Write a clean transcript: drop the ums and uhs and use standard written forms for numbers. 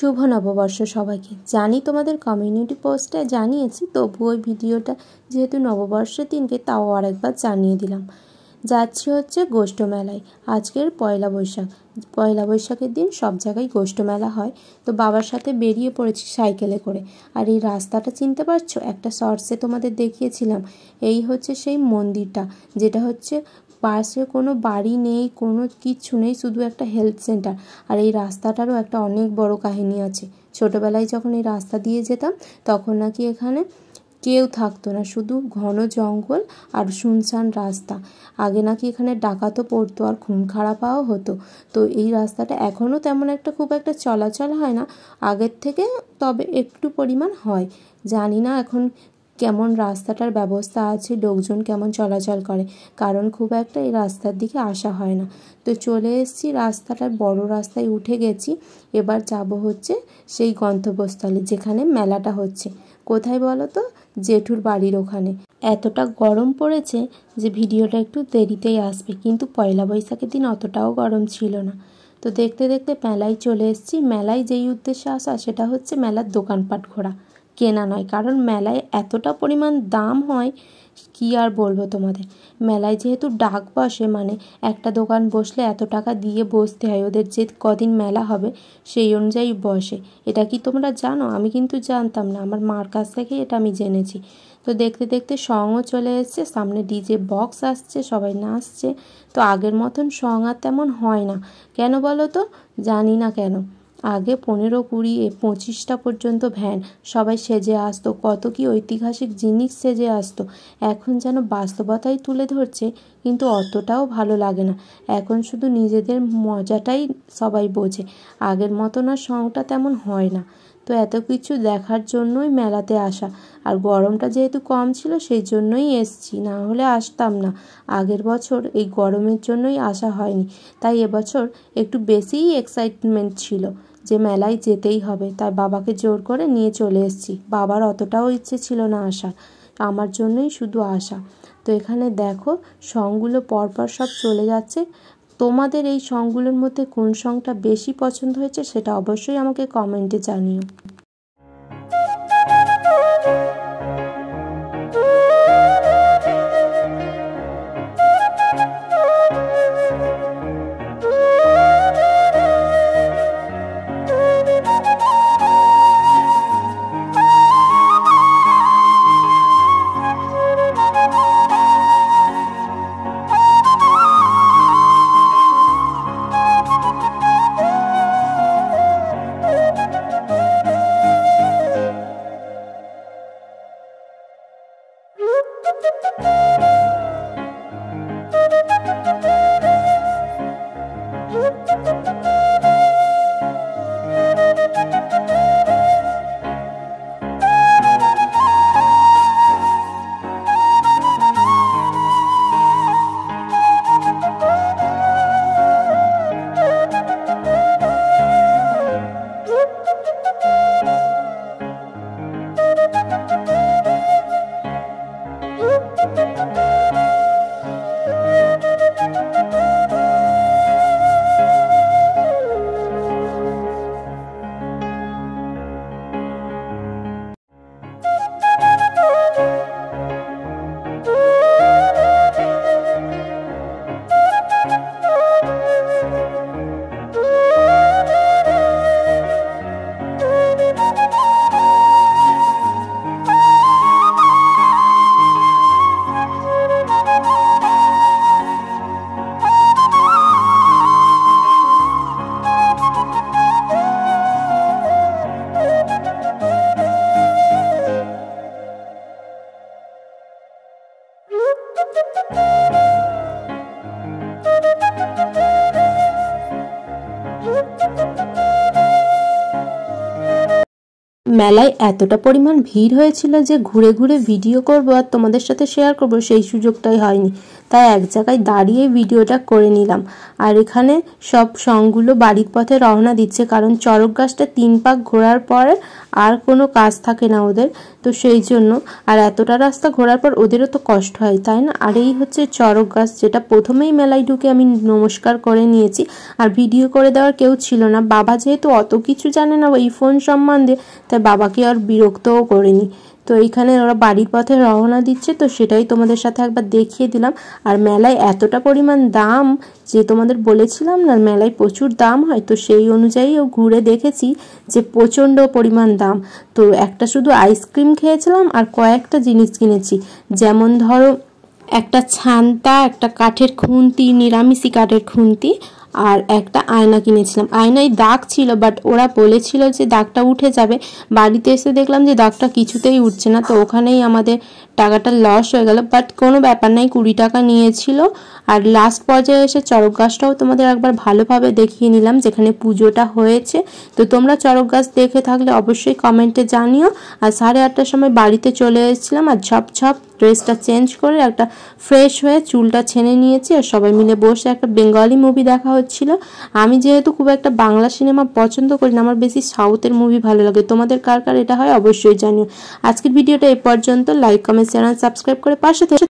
শুভ নববর্ষ সবাইকে। জানি তোমাদের কমিউনিটি পোস্টে জানিয়েছি, তবুও ওই ভিডিওটা যেহেতু নববর্ষের দিনকে তাও আরেকবার জানিয়ে দিলাম। যাচ্ছি হচ্ছে গোষ্ঠ মেলায়। আজকের পয়লা বৈশাখ। পয়লা বৈশাখের দিন সব জায়গায় গোষ্ঠ মেলা হয়, তো বাবার সাথে বেরিয়ে পড়েছি সাইকেলে করে। আর এই রাস্তাটা চিনতে পারছো? একটা শর্টসে তোমাদের দেখিয়েছিলাম। এই হচ্ছে সেই মন্দিরটা, যেটা হচ্ছে পাশে কোনো বাড়ি নেই, কোনো কিচ্ছু নেই, শুধু একটা হেলথ সেন্টার। আর এই রাস্তাটারও একটা অনেক বড় কাহিনী আছে। ছোটোবেলায় যখন এই রাস্তা দিয়ে যেতাম তখন নাকি এখানে কেউ থাকতো না, শুধু ঘন জঙ্গল আর শুনশান রাস্তা। আগে নাকি এখানে ডাকাতও পড়তো আর খুন খারাপও হতো। তো এই রাস্তাটা এখনও তেমন একটা খুব একটা চলাচল হয় না আগের থেকে, তবে একটু পরিমাণ হয়। জানি না এখন কেমন রাস্তাটার ব্যবস্থা আছে, লোকজন কেমন চলাচল করে, কারণ খুব একটা এই রাস্তার দিকে আসা হয় না। তো চলে এসেছি, রাস্তাটার বড় রাস্তায় উঠে গেছি। এবার যাব হচ্ছে সেই গন্তব্যস্থলে যেখানে মেলাটা হচ্ছে। কোথায় বলো তো? জেঠুর বাড়ির ওখানে। এতটা গরম পড়েছে যে ভিডিওটা একটু দেরিতেই আসবে, কিন্তু পয়লা বৈশাখের দিন অতটাও গরম ছিল না। তো দেখতে দেখতে মেলায় চলে এসেছি। মেলায় যেই উদ্দেশ্যে আসা সেটা হচ্ছে মেলার দোকানপাট ঘোরা, কেনা নয়। কারণ মেলায় এতটা পরিমাণ দাম হয়, কি আর বলবো তোমাদের। মেলায় যেহেতু ডাক বসে, মানে একটা দোকান বসলে এত টাকা দিয়ে বসতে হয়, ওদের যে কদিন মেলা হবে সেই অনুযায়ী বসে। এটা কি তোমরা জানো? আমি কিন্তু জানতাম না, আমার মার কাছ থেকে এটা আমি জেনেছি। তো দেখতে দেখতে সঙও চলে এসছে, সামনে ডিজে বক্স আসছে, সবাই নাচছে। তো আগের মতন সঙ আর তেমন হয় না। কেন বলো তো? জানি না কেন। আগে 15, 20, 25টা পর্যন্ত ভ্যান, সবাই সেজে আসতো, কত কি ঐতিহাসিক জিনিস সেজে আসতো। এখন যেন বাস্তবতাই তুলে ধরছে, কিন্তু অতটাও ভালো লাগে না। এখন শুধু নিজেদের মজাটাই সবাই বোঝে, আগের মতন আর সঙটা তেমন হয় না। তো এত কিছু দেখার জন্যই মেলাতে আসা। আর গরমটা যেহেতু কম ছিল সেই জন্যই এসছি, না হলে আসতাম না। আগের বছর এই গরমের জন্যই আসা হয়নি, তাই এবছর একটু বেশিই এক্সাইটমেন্ট ছিল যে মেলায় যেতেই হবে। তাই বাবাকে জোর করে নিয়ে চলে এসেছি। বাবার অতটাও ইচ্ছে ছিল না আসার, আমার জন্যই শুধু আসা। তো এখানে দেখো সঙগুলো পরপর সব চলে যাচ্ছে। তোমাদের এই সঙগুলোর মধ্যে কোন সঙটা বেশি পছন্দ হয়েছে সেটা অবশ্যই আমাকে কমেন্টে জানিও। মেলায় এতটা পরিমাণ ভিড় হয়েছিল যে ঘুরে ঘুরে ভিডিও করব আর তোমাদের সাথে শেয়ার করব সেই সুযোগটাই হয়নি। তাই এক জায়গায় দাঁড়িয়ে ভিডিওটা করে নিলাম। আর এখানে সব সঙ্গগুলো বাড়ির পথে রওনা দিচ্ছে, কারণ চড়ক গাছটা 3 পাক ঘোরার পরে আর কোনো কাজ থাকে না ওদের, তো সেই জন্য। আর এতটা রাস্তা ঘোরার পর ওদেরও তো কষ্ট হয়, তাই না? আর এই হচ্ছে চড়ক গাছ, যেটা প্রথমেই মেলায় ঢুকে আমি নমস্কার করে নিয়েছি। আর ভিডিও করে দেওয়ার কেউ ছিল না, বাবা যেহেতু অত কিছু জানে না এই ফোন সম্বন্ধে, তাই বাবাকে আর বিরক্তও করিনি। তো এইখানে ওরা বাড়ির পথে রওনা দিচ্ছে, তো সেটাই তোমাদের সাথে একবার দেখিয়ে দিলাম। আর মেলায় এতটা পরিমাণ দাম, যে তোমাদের বলেছিলাম না মেলায় প্রচুর দাম হয়, তো সেই অনুযায়ীও ঘুরে দেখেছি যে প্রচণ্ড পরিমাণ দাম। তো একটা শুধু আইসক্রিম খেয়েছিলাম আর কয়েকটা জিনিস কিনেছি, যেমন ধরো একটা ছান্তা, একটা কাঠের খুন্তি, নিরামিষি কাঠের খুন্তি, আর একটা আয়না কিনেছিলাম। আয়নায় দাগ ছিল, বাট ওরা বলেছিল যে দাগটা উঠে যাবে। বাড়িতে এসে দেখলাম যে দাগটা কিছুতেই উঠছে না, তো ওখানেই আমাদের টাকাটা লস হয়ে গেল। বাট কোনো ব্যাপার নাই, 20 টাকা নিয়েছিল। আর লাস্ট পর্যায়ে এসে চড়ক গাছটাও তোমাদের একবার ভালোভাবে দেখিয়ে নিলাম, যেখানে পুজোটা হয়েছে। তো তোমরা চড়ক গাছ দেখে থাকলে অবশ্যই কমেন্টে জানিও। আর 8:30টার সময় বাড়িতে চলে এসেছিলাম, আর ঝপঝপ ড্রেসটা চেঞ্জ করে একটা ফ্রেশ হয়ে চুলটা ছেনে নিয়েছি, আর সবাই মিলে বসে একটা বেঙ্গলি মুভি দেখা হচ্ছিল। আমি যেহেতু খুব একটা বাংলা সিনেমা পছন্দ করি না, আমার বেশি সাউথের মুভি ভালো লাগে। তোমাদের কার কার এটা হয় অবশ্যই জানিও। আজকের ভিডিওটা এই পর্যন্ত। লাইক, কমেন্ট, চ্যানেল সাবস্ক্রাইব করে পাশে